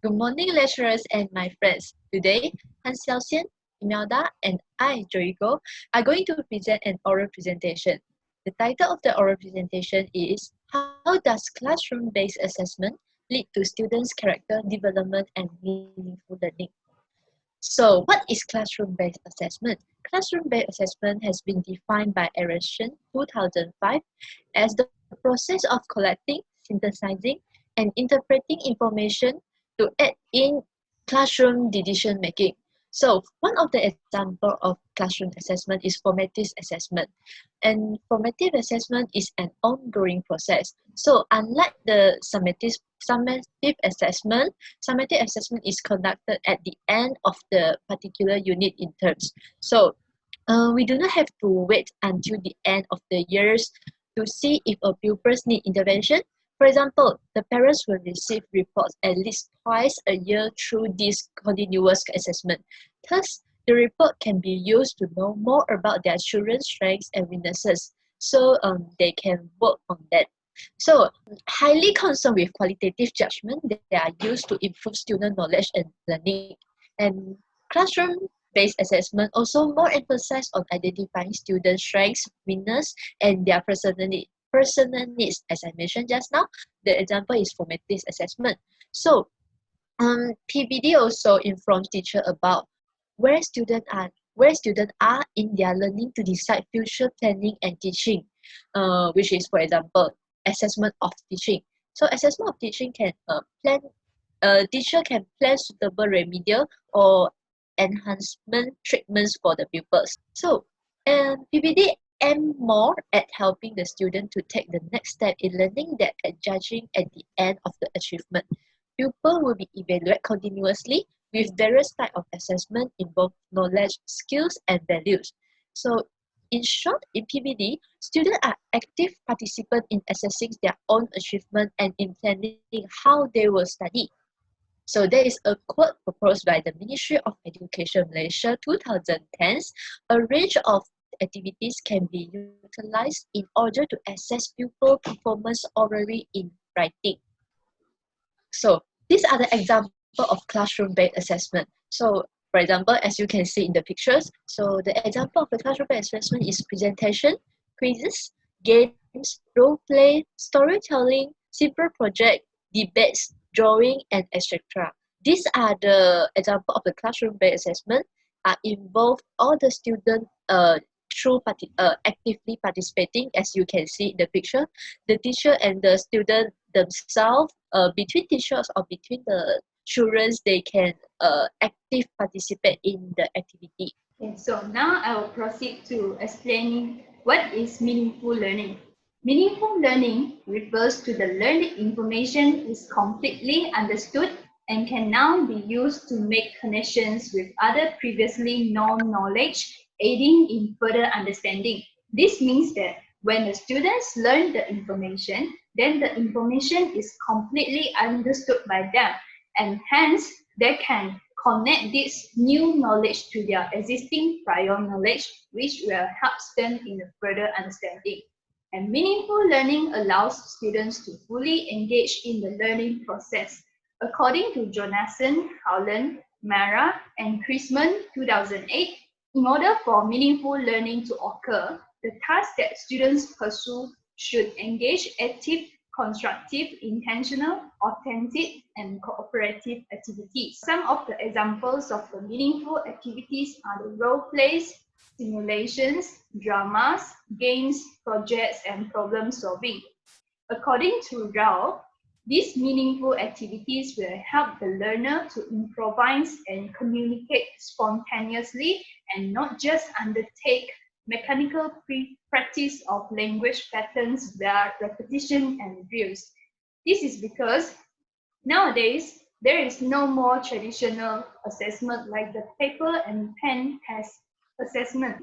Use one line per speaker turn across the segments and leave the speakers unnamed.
Good morning, lecturers and my friends. Today, Hans Xiaoxian, Imelda, and I, Joigo, are going to present an oral presentation. The title of the oral presentation is How Does Classroom-Based Assessment Lead to Students' Character Development and Meaningful Learning? So, what is classroom-based assessment? Classroom-based assessment has been defined by Erection 2005 as the process of collecting, synthesizing, and interpreting information to aid in classroom decision making. So, one of the example of classroom assessment is formative assessment. And formative assessment is an ongoing process. So, unlike the summative assessment is conducted at the end of the particular unit in terms. So, we do not have to wait until the end of the years to see if a pupils need intervention. For example, the parents will receive reports at least twice a year through this continuous assessment. Thus, the report can be used to know more about their children's strengths and weaknesses, so they can work on that. So, highly concerned with qualitative judgment, they are used to improve student knowledge and learning. And classroom-based assessment also more emphasize on identifying students' strengths, weakness, and their personal needs. As I mentioned just now, the example is formative assessment. So, PBD also informs teacher about where students are in their learning to decide future planning and teaching, which is, for example, assessment of teaching. So assessment of teaching can plan a teacher can plan suitable remedial or enhancement treatments for the pupils. So, PBD aim more at helping the student to take the next step in learning that at judging at the end of the achievement. Pupil will be evaluated continuously with various type of assessment in both knowledge, skills, and values. So, in short, in PBD, students are active participants in assessing their own achievement and in planning how they will study. So there is a quote proposed by the Ministry of Education Malaysia 2010. A range of activities can be utilized in order to assess pupil performance orally in writing. So these are the example of classroom-based assessment. So for example, as you can see in the pictures, so the example of the classroom-based assessment is presentation, quizzes, games, role play, storytelling, simple project, debates, drawing, and etc. These are the example of the classroom-based assessment involve all the students actively participating, as you can see in the picture, the teacher and the student themselves, between teachers or between the children, they can active participate in the activity.
Okay, so now I will proceed to explaining what is meaningful learning. Meaningful learning refers to the learned information is completely understood and can now be used to make connections with other previously known knowledge, aiding in further understanding. This means that when the students learn the information, then the information is completely understood by them, and hence they can connect this new knowledge to their existing prior knowledge, which will help them in the further understanding. And meaningful learning allows students to fully engage in the learning process. According to Jonasson, Howland, Mara, and Chrisman 2008, in order for meaningful learning to occur, the task that students pursue should engage active, constructive, intentional, authentic, and cooperative activities. Some of the examples of the meaningful activities are the role plays, simulations, dramas, games, projects, and problem solving. According to Rao, these meaningful activities will help the learner to improvise and communicate spontaneously and not just undertake mechanical practice of language patterns via repetition and drills. This is because nowadays there is no more traditional assessment like the paper and pen test assessment.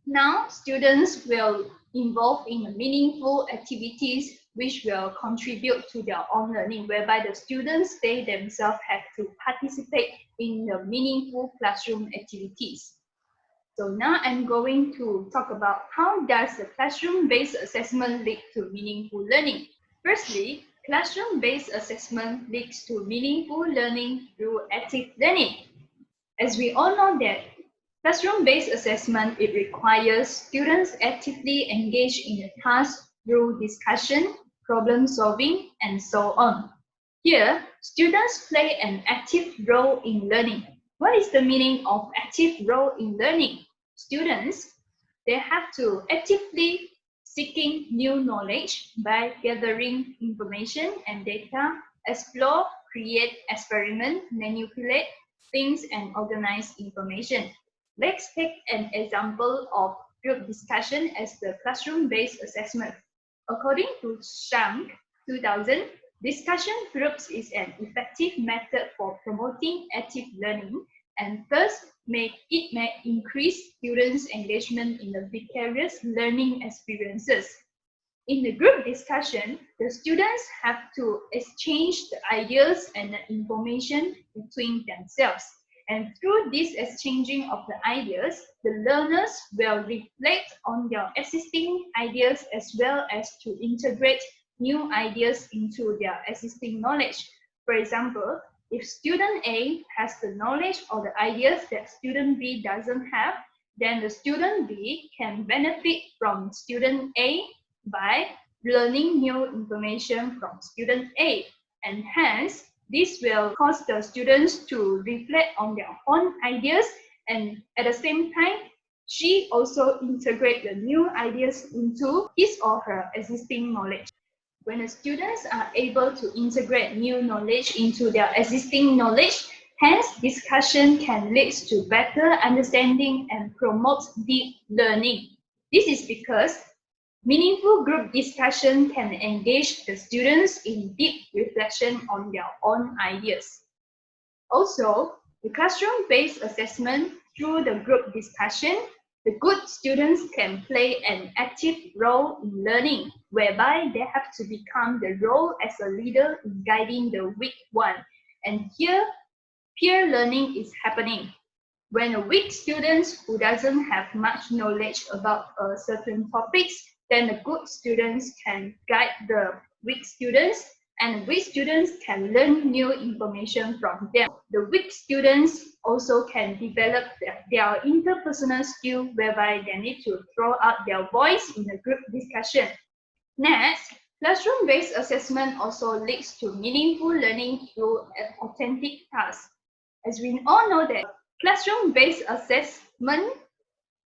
Now, students will involve in meaningful activities which will contribute to their own learning, whereby the students, they themselves have to participate in the meaningful classroom activities. So now I'm going to talk about how does the classroom-based assessment lead to meaningful learning. Firstly, Classroom-based assessment leads to meaningful learning through active learning. As we all know that classroom-based assessment, it requires students actively engage in the task through discussion, problem solving, and so on. Here, students play an active role in learning. What is the meaning of active role in learning? Students, they have to actively seeking new knowledge by gathering information and data, explore, create, experiment, manipulate things, and organize information. Let's take an example of group discussion as the classroom-based assessment. According to Shank 2000, discussion groups is an effective method for promoting active learning and thus it may increase students' engagement in the vicarious learning experiences. In the group discussion, the students have to exchange the ideas and the information between themselves. And through this exchanging of the ideas, the learners will reflect on their existing ideas as well as to integrate new ideas into their existing knowledge. For example, if student A has the knowledge or the ideas that student B doesn't have, then the student B can benefit from student A by learning new information from student A. And hence, this will cause the students to reflect on their own ideas, and at the same time, she also integrate the new ideas into his or her existing knowledge. When the students are able to integrate new knowledge into their existing knowledge, hence discussion can lead to better understanding and promote deep learning. This is because meaningful group discussion can engage the students in deep reflection on their own ideas. Also, the classroom-based assessment through the group discussion, the good students can play an active role in learning, whereby they have to become the role as a leader in guiding the weak one. And here, peer learning is happening. When a weak student who doesn't have much knowledge about a certain topics, then the good students can guide the weak students, and weak students can learn new information from them. The weak students also can develop their interpersonal skill, whereby they need to throw out their voice in a group discussion. Next, classroom-based assessment also leads to meaningful learning through an authentic task. As we all know that classroom-based assessment,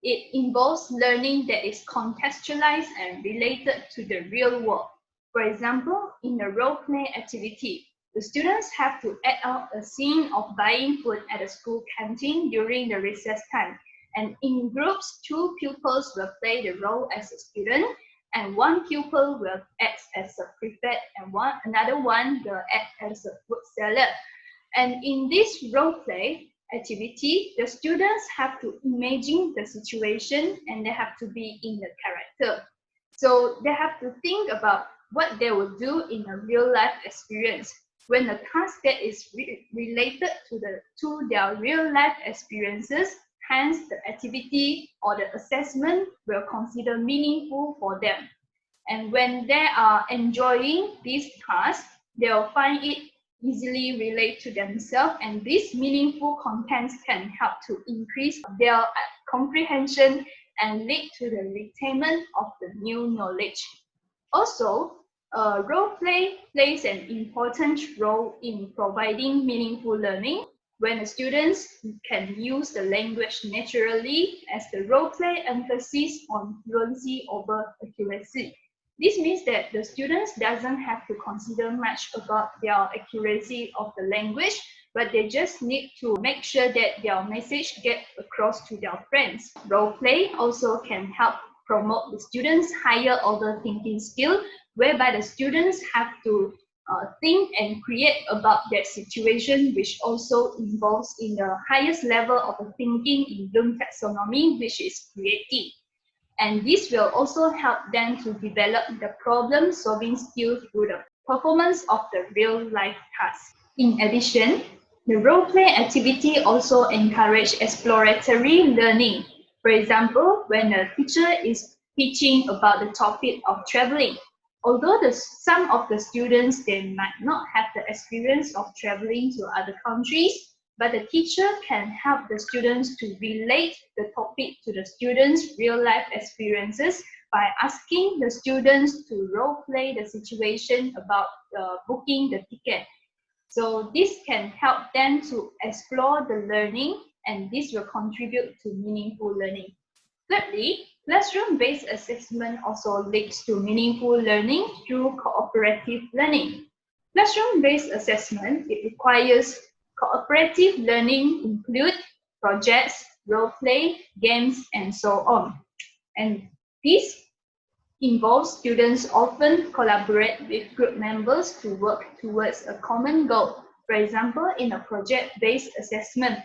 it involves learning that is contextualized and related to the real world. For example, in a role-play activity, the students have to act out a scene of buying food at a school canteen during the recess time. And in groups, 2 pupils will play the role as a student, and 1 pupil will act as a prefect, and another one will act as a food seller. And in this role-play activity, the students have to imagine the situation and they have to be in the character. So they have to think about what they will do in a real life experience. When the task that is related to their real life experiences, hence the activity or the assessment will consider meaningful for them. And when they are enjoying this task, they'll find it easily relate to themselves, and these meaningful contents can help to increase their comprehension and lead to the retainment of the new knowledge. Also, role play plays an important role in providing meaningful learning. When the students can use the language naturally, as the role play emphasis on fluency over accuracy. This means that the students doesn't have to consider much about their accuracy of the language, but they just need to make sure that their message gets across to their friends. Role play also can help promote the students' higher order thinking skill, whereby the students have to think and create about that situation, which also involves in the highest level of the thinking in Bloom taxonomy, which is creative. And this will also help them to develop the problem-solving skill through the performance of the real-life task. In addition, the role-play activity also encourages exploratory learning. For example, when a teacher is teaching about the topic of traveling, Although some of the students, they might not have the experience of traveling to other countries, but the teacher can help the students to relate the topic to the students' real life experiences by asking the students to role play the situation about booking the ticket. So this can help them to explore the learning, and this will contribute to meaningful learning. Thirdly, classroom-based assessment also leads to meaningful learning through cooperative learning. Classroom-based assessment, it requires cooperative learning include projects, role play, games, and so on. And this involves students often collaborate with group members to work towards a common goal. For example, in a project-based assessment,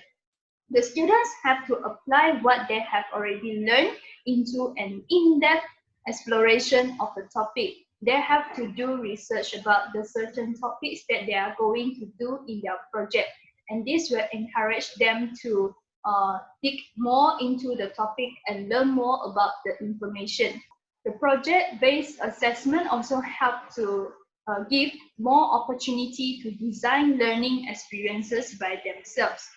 the students have to apply what they have already learned into an in-depth exploration of the topic. They have to do research about the certain topics that they are going to do in their project. And this will encourage them to dig more into the topic and learn more about the information. The project-based assessment also help to give more opportunity to design learning experiences by themselves.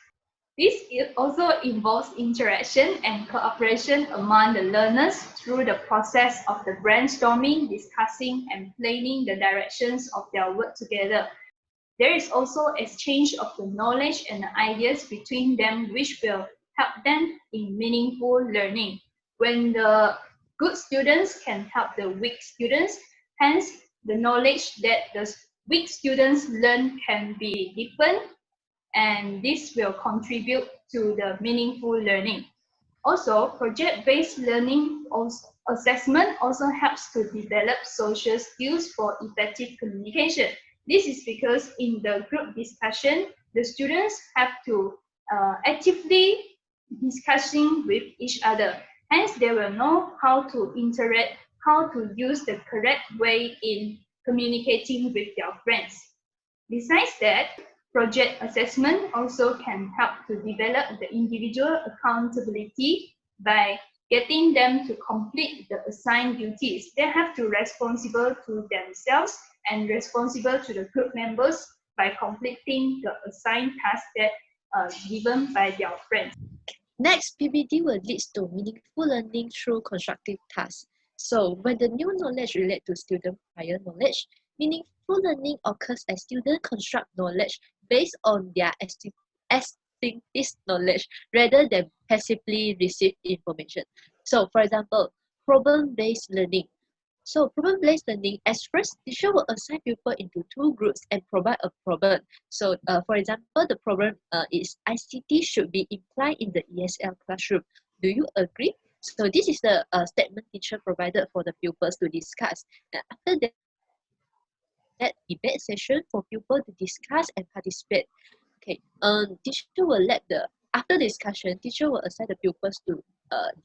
This also involves interaction and cooperation among the learners through the process of the brainstorming, discussing, and planning the directions of their work together. There is also exchange of the knowledge and the ideas between them, which will help them in meaningful learning. When the good students can help the weak students, hence the knowledge that the weak students learn can be deepened, and this will contribute to the meaningful learning. Also, project-based learning assessment also helps to develop social skills for effective communication. This is because in the group discussion, the students have to actively discussing with each other. Hence, they will know how to interact, how to use the correct way in communicating with their friends. Besides that, project assessment also can help to develop the individual accountability by getting them to complete the assigned duties. They have to responsible to themselves and responsible to the group members by completing the assigned tasks that are given by their friends.
Next, PBD will lead to meaningful learning through constructive tasks. So, when the new knowledge relates to student prior knowledge, meaningful learning occurs as students construct knowledge based on their extensive knowledge rather than passively receive information. So, for example, problem-based learning. So problem-based learning, as first, teacher will assign people into two groups and provide a problem. So for example, the problem is ICT should be implied in the ESL classroom. Do you agree? So this is the statement teacher provided for the pupils to discuss. And after that debate session for pupils to discuss and participate. Okay, teacher will after discussion, teacher will assign the pupils to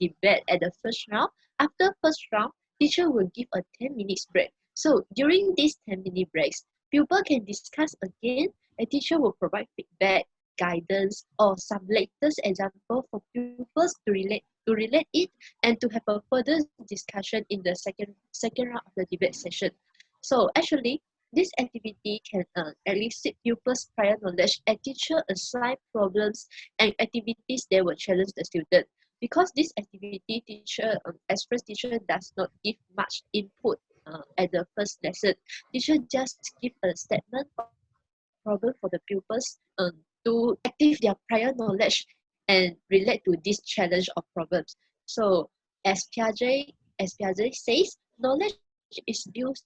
debate at the first round. After first round, teacher will give a 10 minutes break. So during these 10-minute breaks, pupil can discuss again, and teacher will provide feedback, guidance, or some latest example for pupils to relate it and to have a further discussion in the second round of the debate session. So actually, this activity can elicit pupils' prior knowledge and teacher assign problems and activities that will challenge the student. Because this activity as first teacher does not give much input at the first lesson. Teacher just give a statement of problem for the pupils to active their prior knowledge and relate to this challenge of problems. So as Piaget says, knowledge is used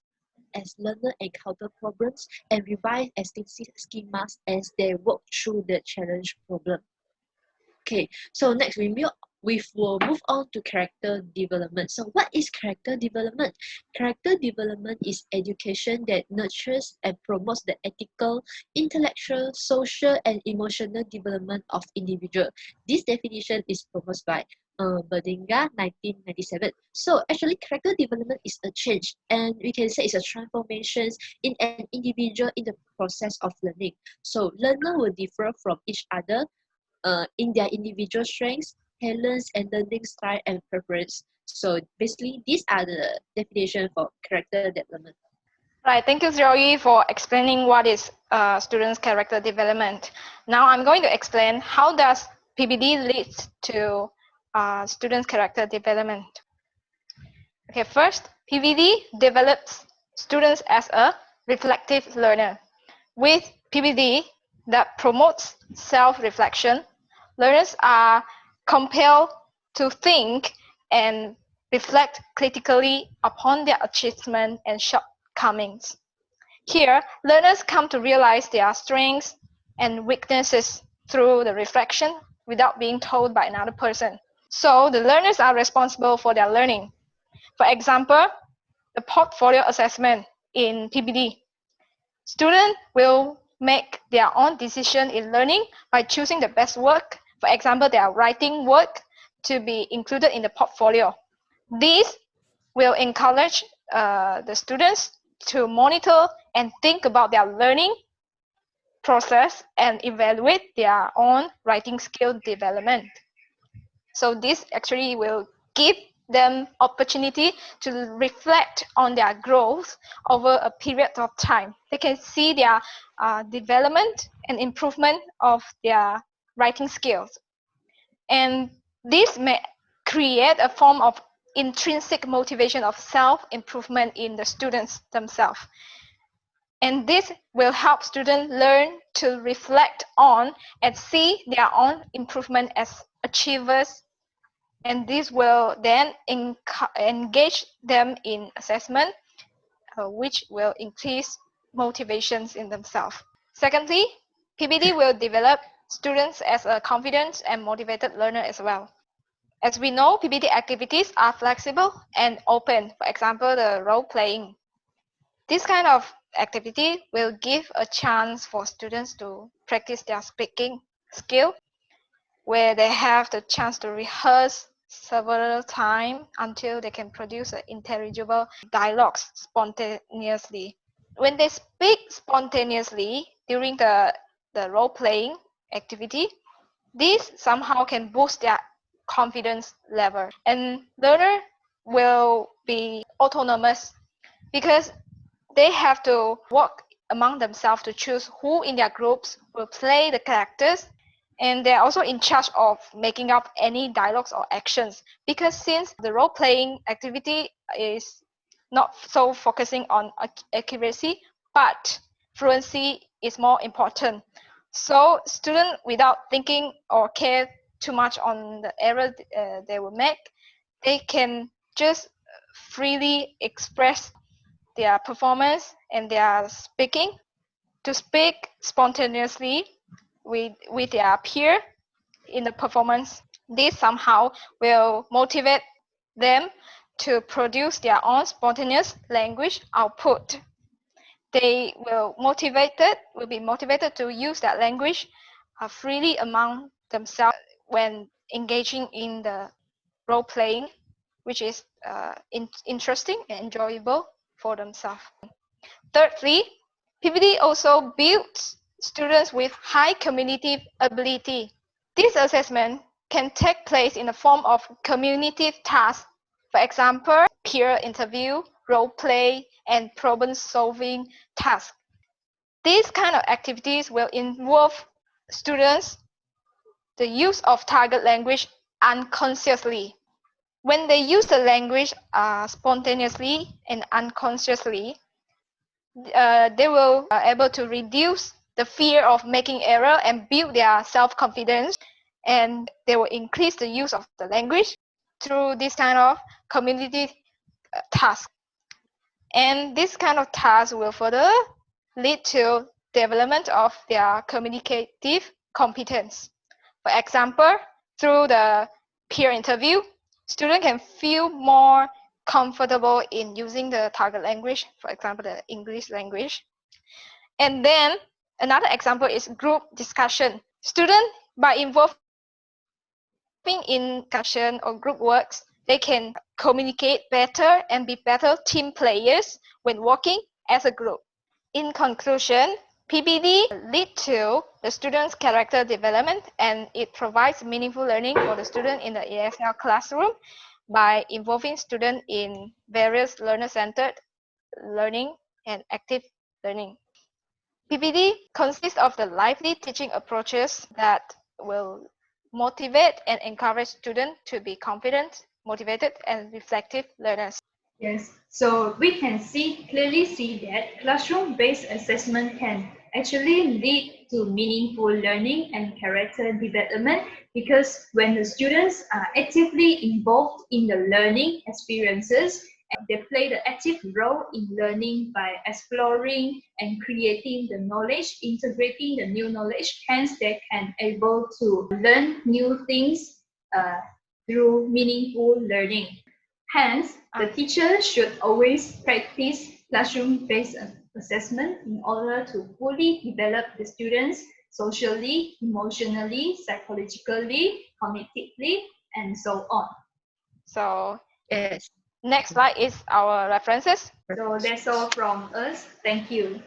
as learner encounter problems and revise existing schemas as they work through the challenge problem. Okay, so next we will move on to character development. So what is character development? Character development is education that nurtures and promotes the ethical, intellectual, social, and emotional development of individual. This definition is proposed by Berdinga 1997. So actually character development is a change, and we can say it's a transformation in an individual in the process of learning. So learner will differ from each other in their individual strengths, talents, and learning style and preference. So basically, these are the definition for character development.
Right, thank you, Zoe, for explaining what is students' character development. Now I'm going to explain how does PBD leads to students' character development. Okay, first, PBD develops students as a reflective learner. With PBD that promotes self-reflection, learners are compelled to think and reflect critically upon their achievements and shortcomings. Here, learners come to realize their strengths and weaknesses through the reflection without being told by another person. So the learners are responsible for their learning. For example, the portfolio assessment in PBD. Students will make their own decision in learning by choosing the best work, for example, their writing work, to be included in the portfolio. This will encourage the students to monitor and think about their learning process and evaluate their own writing skill development. So this actually will give them opportunity to reflect on their growth over a period of time. They can see their development and improvement of their writing skills. And this may create a form of intrinsic motivation of self-improvement in the students themselves. And this will help students learn to reflect on and see their own improvement as achievers. And this will then engage them in assessment, which will increase motivations in themselves. Secondly, PBD will develop students as a confident and motivated learner as well. As we know, PBD activities are flexible and open. For example, the role playing. This kind of activity will give a chance for students to practice their speaking skill, where they have the chance to rehearse several times until they can produce intelligible dialogues spontaneously. When they speak spontaneously during the role-playing activity, this somehow can boost their confidence level. And learner will be autonomous because they have to work among themselves to choose who in their groups will play the characters, and they're also in charge of making up any dialogues or actions, because since the role-playing activity is not so focusing on accuracy, but fluency is more important. So students, without thinking or care too much on the error they will make, they can just freely express their performance and their speaking, to speak spontaneously with their peer in the performance. This somehow will motivate them to produce their own spontaneous language output. They will be motivated to use that language freely among themselves when engaging in the role playing, which is interesting and enjoyable for themselves. Thirdly, PBD also builds students with high cognitive ability. This assessment can take place in the form of cumulative tasks, for example, peer interview, role play, and problem-solving tasks. These kind of activities will involve students the use of target language unconsciously. When they use the language spontaneously and unconsciously, they will able to reduce the fear of making error and build their self-confidence, and they will increase the use of the language through this kind of community task. And this kind of task will further lead to development of their communicative competence. For example, through the peer interview, students can feel more comfortable in using the target language, for example, the English language. And then another example is group discussion. Students, by involving in discussion or group works, they can communicate better and be better team players when working as a group. In conclusion, PBD lead to the student's character development, and it provides meaningful learning for the student in the ESL classroom by involving students in various learner-centered learning and active learning. PBD consists of the lively teaching approaches that will motivate and encourage students to be confident, motivated, and reflective learners.
Yes, so we can clearly see that classroom-based assessment can actually lead to meaningful learning and character development because when the students are actively involved in the learning experiences, they play the active role in learning by exploring and creating the knowledge, integrating the new knowledge, hence they can able to learn new things uh, through meaningful learning. Hence, the teacher should always practice classroom-based assessment in order to fully develop the students socially, emotionally, psychologically, cognitively, and so on.
So
Yes.
next slide is our references.
So that's all from us. Thank you.